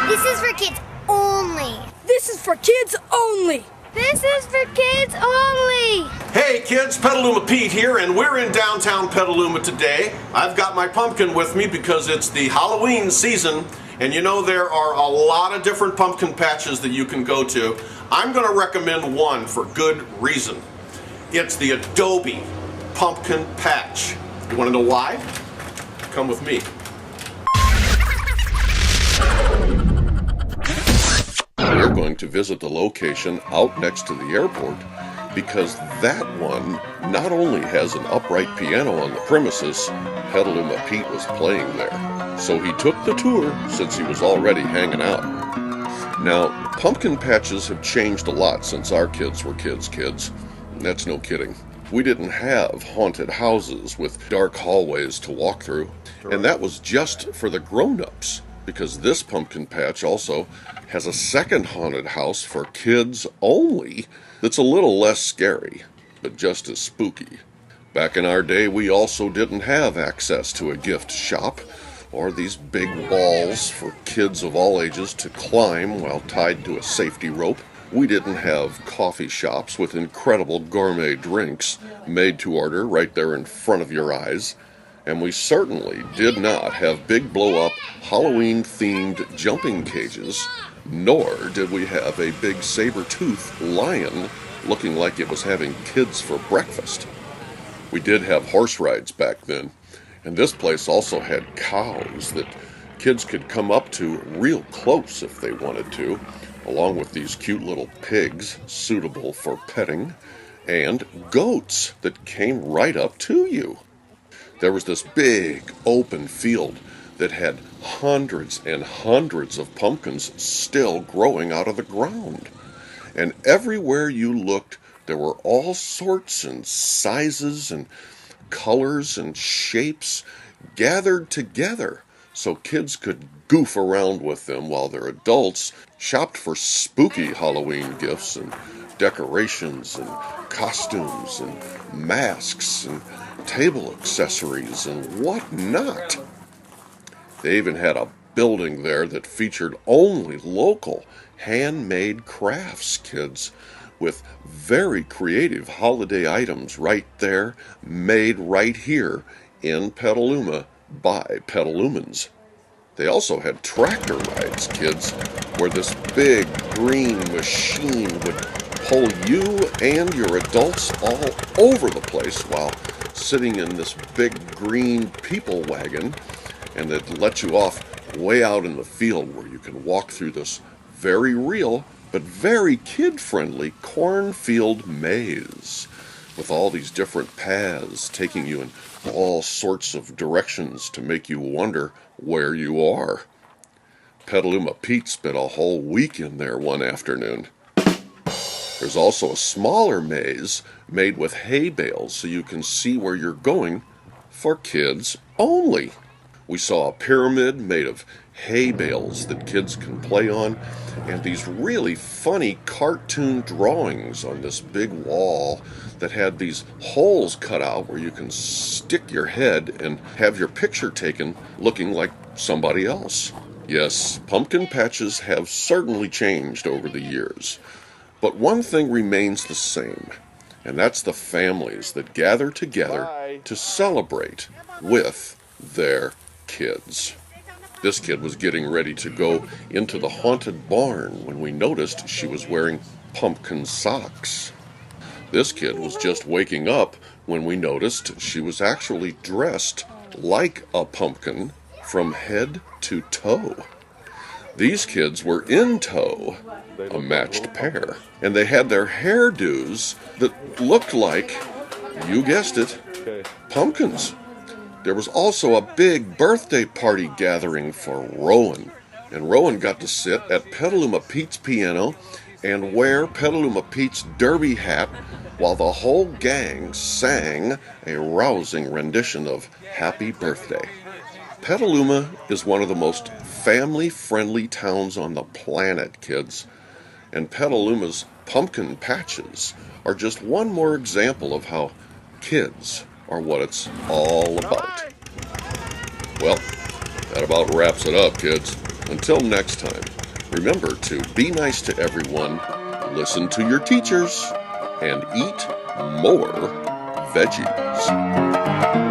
This is for kids only. This is for kids only. This is for kids only. Hey kids, Petaluma Pete here, and we're in downtown Petaluma today. I've got my pumpkin with me because it's the Halloween season, and you know there are a lot of different pumpkin patches that you can go to. I'm going to recommend one for good reason. It's the Adobe.Pumpkin Patch. You want to know why? Come with me. We're going to visit the location out next to the airport because that one not only has an upright piano on the premises, Petaluma Pete was playing there. So he took the tour since he was already hanging out. Now, pumpkin patches have changed a lot since our kids were kids. That's no kidding. We didn't have haunted houses with dark hallways to walk through, and that was just for the grown-ups, because this pumpkin patch also has a second haunted house for kids only that's a little less scary, but just as spooky. Back in our day, we also didn't have access to a gift shop or these big walls for kids of all ages to climb while tied to a safety rope. We didn't have coffee shops with incredible gourmet drinks made to order right there in front of your eyes. And we certainly did not have big blow-up Halloween-themed jumping cages, nor did we have a big saber-toothed lion looking like it was having kids for breakfast. We did have horse rides back then, and this place also had cows that kids could come up to real close if they wanted to, along with these cute little pigs suitable for petting, and goats that came right up to you. There was this big open field that had hundreds and hundreds of pumpkins still growing out of the ground. And everywhere you looked, there were all sorts and sizes and colors and shapes gathered together so kids could goof around with them while their adults shopped for spooky Halloween gifts and decorations and costumes and masks and table accessories and whatnot. They even had a building there that featured only local handmade crafts, kids, with very creative holiday items right there, made right here in Petaluma by Petalumans. They also had tractor rides, kids, where this big green machine would pull you and your adults all over the place while sitting in this big green people wagon, and it let you off way out in the field where you can walk through this very real but very kid-friendly cornfield maze with all these different paths taking you in all sorts of directions to make you wonder where you are. Petaluma Pete spent a whole week in there one afternoon. There's also a smaller maze made with hay bales so you can see where you're going for kids only. We saw a pyramid made of hay bales that kids can play on, and these really funny cartoon drawings on this big wall that had these holes cut out where you can stick your head and have your picture taken looking like somebody else. Yes, pumpkin patches have certainly changed over the years, but one thing remains the same, and that's the families that gather together to celebrate with their kids. This kid was getting ready to go into the haunted barn when we noticed she was wearing pumpkin socks. This kid was just waking up when we noticed she was actually dressed like a pumpkin from head to toe. These kids were in tow, a matched pair, and they had their hairdos that looked like, you guessed it, pumpkins. There was also a big birthday party gathering for Rowan, and Rowan got to sit at Petaluma Pete's piano and wear Petaluma Pete's derby hat while the whole gang sang a rousing rendition of Happy Birthday. Petaluma is one of the most family-friendly towns on the planet, kids, and Petaluma's pumpkin patches are just one more example of how kids are what it's all about. Well, that about wraps it up, kids. Until next time, remember to be nice to everyone, listen to your teachers, and eat more veggies.